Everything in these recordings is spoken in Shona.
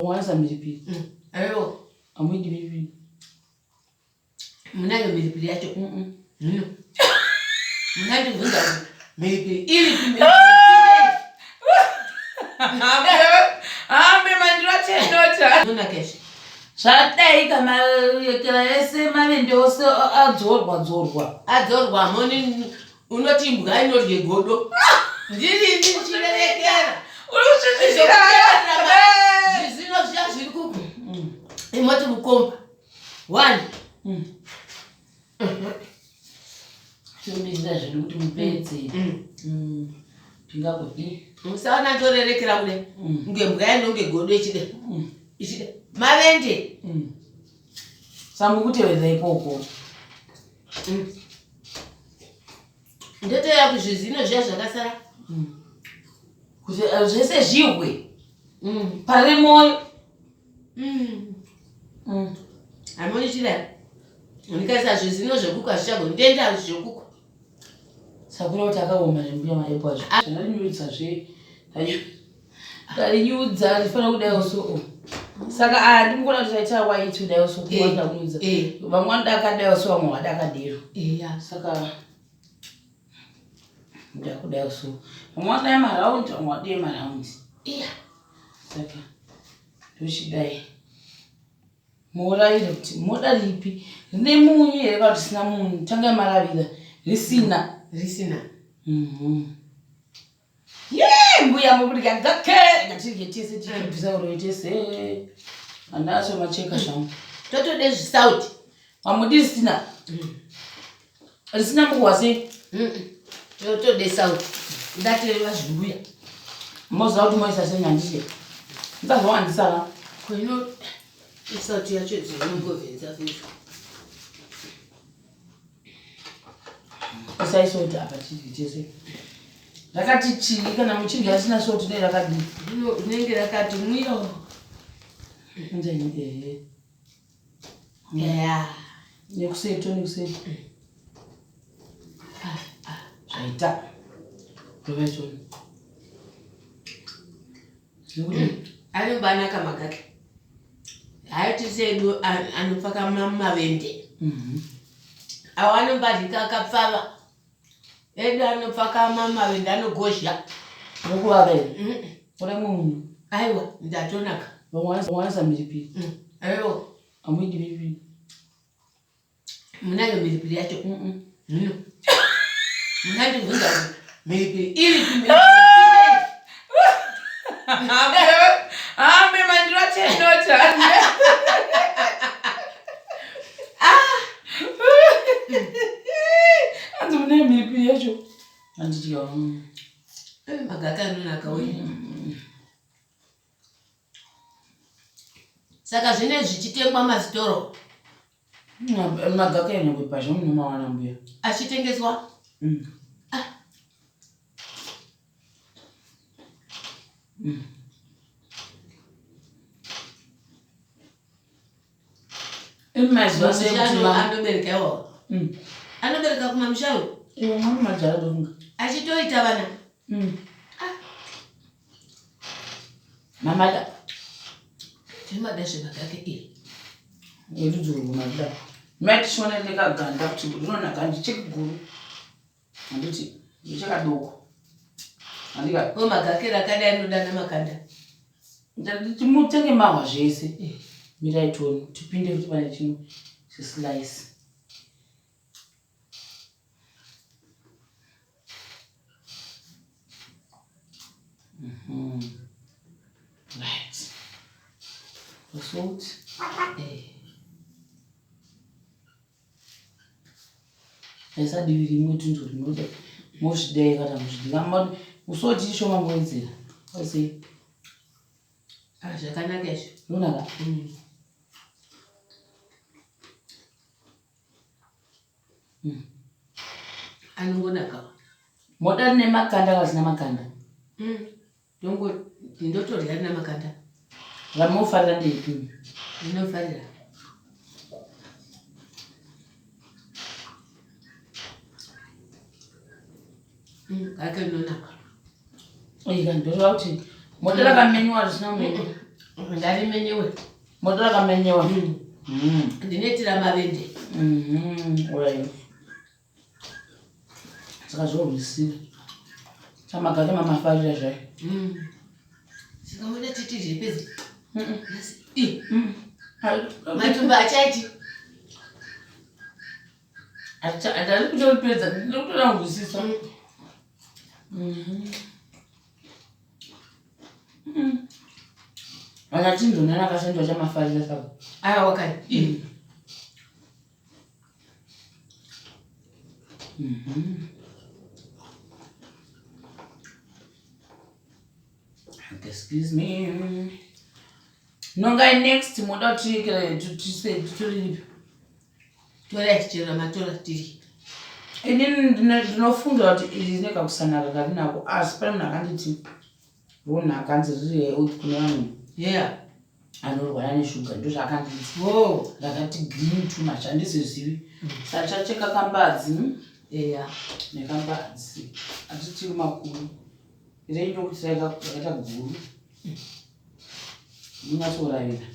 Mwana sa milipili. Ayo. Amwindi milipili. Mnayo milipili yacho. Nino. Mnayo vunga milipili. Ili milipili. Ambe mandira chendota. Nuna kesho. Shadai kama yekela ese mane ndio so adzorwa moni unoti mbwa inorye godo. Ndiri ndichirekera. Urushishira. Zino zya zviri kuku. Imoti mukomba. 1. Chombi zviri kuti mupedze. Pingakodi. Musaona ndorerekera kule. Ngembwa inonge godo ichide. Ichide. Mavende. Sambu kutewedza ipopo. Ndoto ya kuzvizino zviya zvakasara. Kuti zvese zhihwe. Pari moyo. Amoni chida. Unikaisa zvizino zvekuku azvichago ndenda zvekuku. Sakura kuti akaoma zvembuya maepo azvo. Zvandanyudza zve. Ndanyudza ndifana kudai so. Saka ndimukona kuti taita waiti kudai so kuwanda kunyudza. Vamwe ndakadai so vamwe wadakadero. Saka ndakudai so. Vamwe wadai maraundi vamwe wadai maraundi. Saka ndochidai. Moraira kuti moda ripi. Rine munyu here kana kuti sina munyu. Tanga maravira. Risina. Mbuya mubudika gake ngatirye tese tikubvisa uroitese. Andacho macheka zvangu. Toto dezvisauti. Mamudi risina. Risina mukwase. Toto desauti. Ndatereva zvimbuya. Moza kuti moisa senyandishe. Ndazowandisana. Koino isauti yacho dzinongovenza vizvo. Isaisoti apa chitese. Rakati chii kana muchirya asina soti nei rakadi. Rinenge rakati mwiyo. Nzanye nekuseto nekuseto. Zvaita. Provacho. Anobanaka magake. Hayati sedu anofaka mavende. Awanombarika akapfava. Edu anofaka mavende anogozha. Nokuvave. Ore munhu. Aiwa ndatonaka. Vamwana sa milipili. Ayo. Amwindi milipili. Munayo milipili yacho. Nino. Munayo vunga milipili. Ili milipili. Ambe mandira chendota. Anzi munayo milipili yacho. Anditi yo. Magaka anonaka we. Saka zvine zvichitengwa mazitoro. Magaka yanobepazha munomawana mbuya. Achitengeswa? Mazuva sekuti anobereka iwawo. Anobereka kuma musharu? Iwe mwana majara dofunga. Achitoita vana? Mamada. Timada zvemagake iri. Yerudzuru kumada. Matishona nekaganda kuti rinonaka ndichekuguru. Handiti ndichakadoko. Handika. Magake rakadai anoda namakanda. Ndati mutenge mahwa zvese. Mirai toni tipinde kuti pane chimwe slice. Right. The salt. Esa diviri mwetundu rinoda. Mozvidai kana muzvidika. Usoti shoma mwedzera. Ose. Zvakanaka izvo. Nonaka. Anongonaka. Moda nemakanda kasina makanda. Ndotorya namakanda. Ramofarira ndeipi. Ndinofarira. Ake nonaka. Ika ndorwa kuti moda rakamenywa risina menyu. Ngari menyewe. Motora kamenyewa. Ndinetira mavende. Right. Saka zvorwisira. Chamagari mamafarira zvai. Saka muda titi zvepedzi. Matumba achaiti. Atari kutoripedza, ndinokutora ngusisa. Vana tindonana akasendwa chamafarira saka. Aya wakati. Excuse me. Nonga next moda tutoripi. Tore chira matora tiri. Inini ndinofungira kuti izvi zvineka kusanaka karinako asi pane munhu akanditi rona akanzi riri kune vanhu anorwara neshuga ndozvaakanditi ndakati green too much handizozivi sachacheka kambadzi nekambadzi atitiri makuru reino kuti yakaita guru munyatsoravira.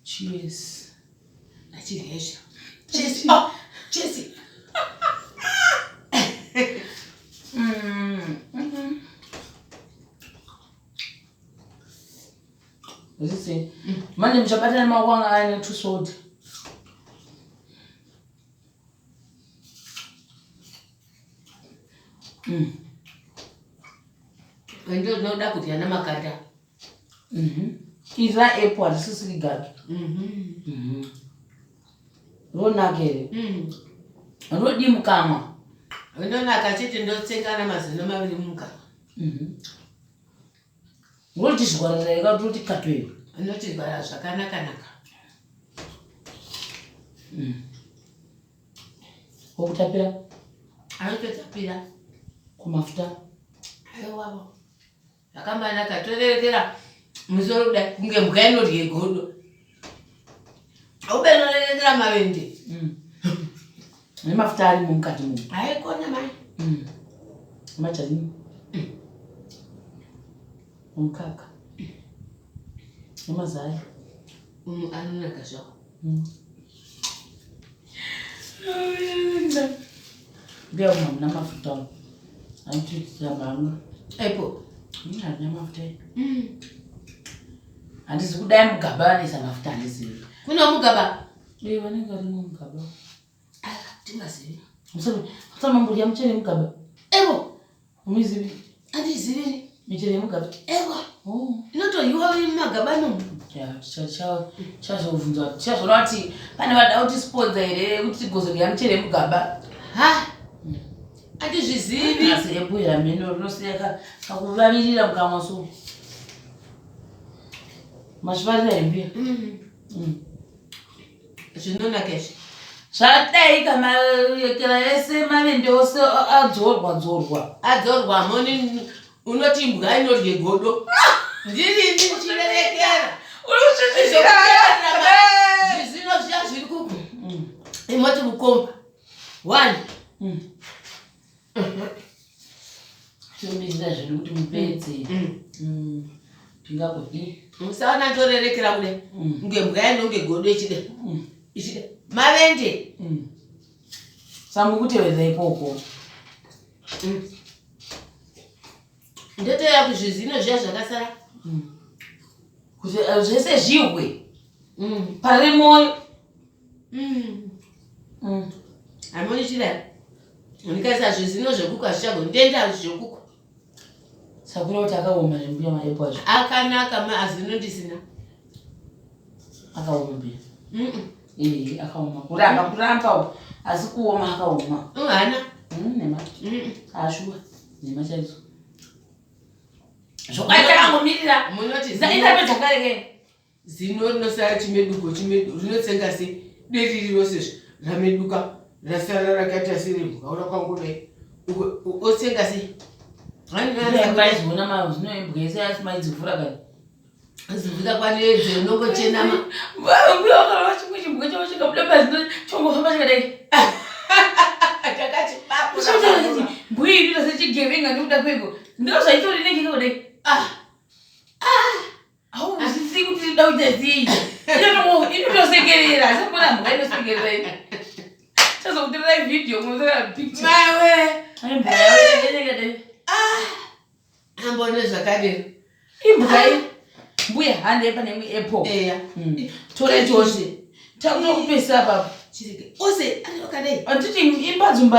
Cheers. Cheers. Cheers. Oh, cheers. What is it? Manje mchabatana mawanga ane two soda. Ndio noda kuti yana makanda. Iza apple harisisiri gapi. Ronakere. Rodi mukamwa. Ndonaka chete ndotsenga mazino maviri muka. Roti zvareka roti katwe. Ndoti zvara zvakanaka naka. Okutapira? Anototapira. Kumafuta? Aiwa. Yakambanaka torerekera musoro kudai kunge mbuka inorye godo. Ubenorerekera mavende. Nemafuta ari mukati mu. Aikona mai. Machani. Mukaka. Nemazai. Anonaka zvako. Bia mwana mafuta. Antuitira mama. Epo. Nina mafuta. Handisi kudai mugaba nesa mafuta handisi. Kuna mugaba? Vanenge vari mugaba. Tingazivi. Musama mburi yamuchere mugaba. Epo. Umizivi? Handizivini. Michere mugaba. Epo. Inotoryiwa iri mumagaba nomu. Chazovunza kuti chazvona kuti pane vada kuti sponsor here kuti tigozorya yamuchere mugaba. Handizvizivi. Asi epo yameno rinosiyaka kakuvavirira mukamwa so. Mazvivarira hembe. Zvinonakesha. Zvadai kama yekera ese mavende ose adzorwa moni unoti mbwa inorye godo. Ndiri ndichirerekera. Zvizino zviya zviri kuku. Imoti mukomba. 1. Tiombidzira zvedu kuti mupedze. Pingakodi. Musaona torerekera kule. Nge mbwa inonge godo ichide. Mavende. Samukutevedzera ikoko. Ndotoya kuzvizino zviya zvakasara. Kuti zvese zviwe. Pari moyo. Hamoni chida. Ndikaisa zvizino zvekuku azvichago ndenda zvekuku. Sakura kuti akaoma zvembuya maepo azvo. Akanaka azvino ndisina. Akaoma mbuya. Akaoma. Kuramba asi kuoma akaoma. Hana. Nema. Ashua. Nema chaizo. Zvokaita kangomirira. Munoti zaitapedza kare ke. Zino rinosara chimeduko rinotsenga se deri rose rameduka rasara rakaita sirivhu kaona kwangudai otsenga se. Maizona mazvino embwese asi maidzivhura kare. Zivhura kwanedze unongochena mbuya wakava chimwe chimbwa chavo chikabuda mazino chongofamba chikadai. Takati papo. Mbui ndo sechigevenga ndikuda kwego. Ndo zvaitori nenge kode. Au zisi kuti dauda zii. Inotosekerera, sembona mbuka inosekerera. Chazo kutirira video muzera picture. Mawe. Ai mbuya yenegade. Ambone zvakadero. Imbuka mbuya hande pane apple. Eya. Tore chose. Takuto kupesa baba. Chirike. Ose anokadai. Anditi imbadzu.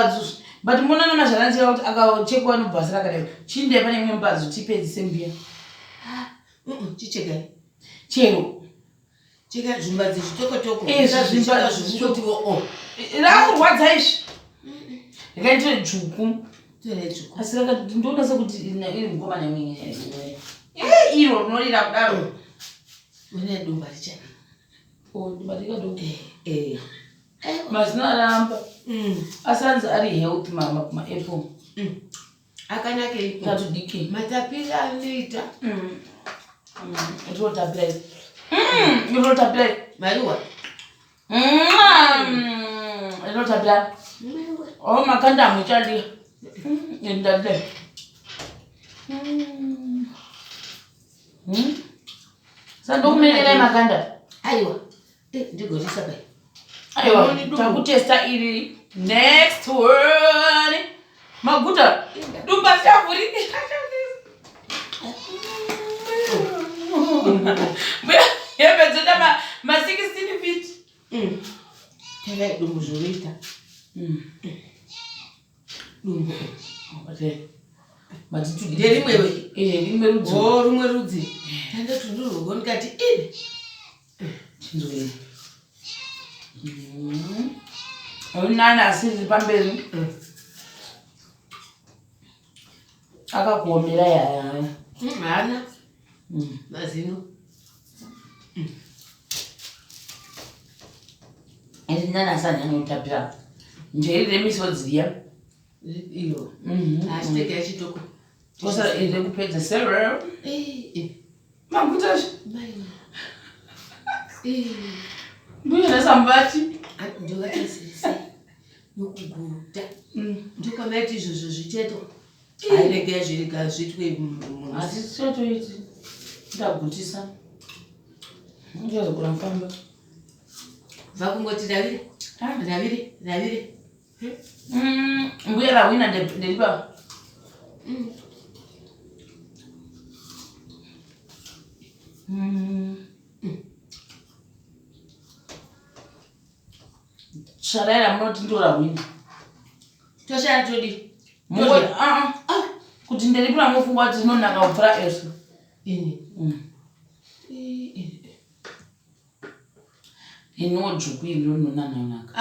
But mona namazvaranzira kuti akachekwa nobhasi rakadai. Chinde pane imwe mbadzu tipedzise mbiya. Chichegai. Chero. Cheka zvimbadzi zvitoko-toko. Zvimbadzi zvitoko. Rakurwadza izvi. Rakaitire dzvuku. Tore dzvuku. Asi rakati ndoona sekuti iri ngoma nemwe. Iro rinorira kudaro. Mune dumba richani. Dumba rikadoko. Mazino aramba. Asanzi ari health mama kuma apple. Akanake ipo. Katudiki. Matapira anoita. Irotapira. Irotapira. Mariwa. Irotapira. Oh makanda muchali. Ndadle. Sando kumenyera makanda. Aiwa. Ndigorisa kai. Aiwa, takutesta iri next one. Maguta. Dumba chavurike. Yepedzoda ma 16 feet. Tele dumbu zurita. Dumbu. Matitu rimwe rimwe rudzi. Rumwe rudzi. Tanda tundurwo ngati ini. Chinzwe. Unana asiri pamberi. Akakuomera yaya. Hana. Mazino. Nana sana anotapira. Njeri remisodzi ya. Iyo. Asiteke yachitoko. Kosa ide kupedza cereal. Maguta. Mbuya nasambati. Ndokatesese. Nokuguta. Ndokamaiti izvozvo zviteto. Ainenge yazvirika zvitwe munhu. Asi sitoiti. Ndagutisa. Ndozokura mfamba. Vakungoti Davide. Davide. Mbuya rawina ndelipa. Sharaira munoti ndorawina. Toshara todi. Kuti ndelipira mofungwa kuti nonaka kupfura eso. Ini. Inodzvuku ndononanaka.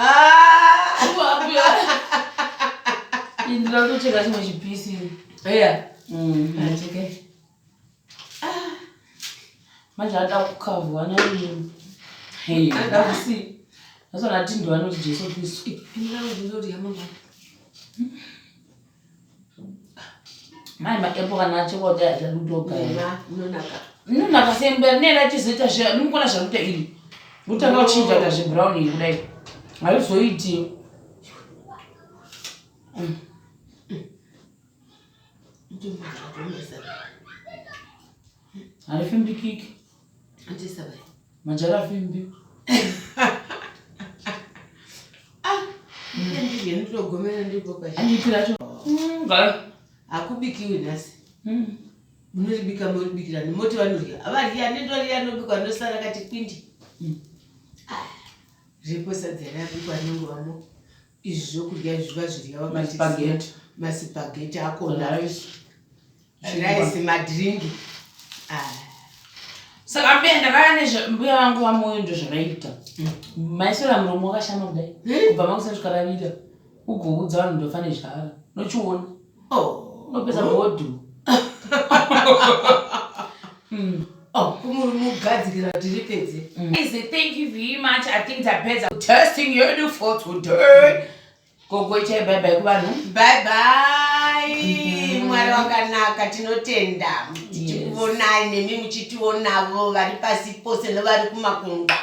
Indira kutocheka chimwe chipisi. Eya. Acheke. Manje ada kukavwa naini. Hey, ndakusi. Nasona tindo vanoti Jesu Kristu. Indira ndinoti yamanga. Mai maepo kana achekwa kuti achadutoka. Nonaka sembe nera chizoita zve nomukona zvakuita iri. Utanga uchinja ta zvebrown iri kudai. Haizoiti. Arifimbikiki. Antisabai. Majara fimbi. Ndizvi ndogomera ndipo kai. Andipira cho. Ngai. Akubikiwi nhasi. Munoribika moribikira nemoti vanorya. Avarya ndendorya nobikwa ndosara kati kwindi. Zvipo sadza rabikwa nengwamo. Izvi zvokurya zviva zvirya Masipageti. Masipageti akona. Rice, madringi. Saka penda kana mbuya vangu vamoyo ndo zvakaita. Maisora muromo wakashama kudai. Kubva makusasvika ravira. Ugoudza vanhu ndofane zvara. Nochiona. Nopesa bhodhu. Kumugadzikira kuti ripedze. Thank you very much. I think tapedza testing you for today. Gogoitai bye bye kuvanhu. Bye bye. Mwari wakanaka tinotenda. Tichikuonai nemi muchitiwonavo vari pasi pose nevari kumakungwa.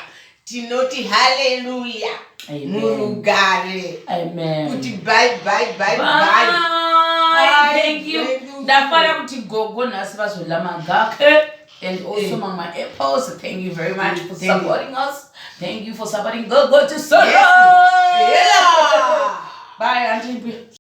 tinoti haleluya murugare kuti bye. Thank you. Ndafara kuti gogo nhasi vazola magake and also Mama Apples. Thank you very much for supporting us. Thank you for supporting Gogo to solo. Yeah. Bye, Auntie.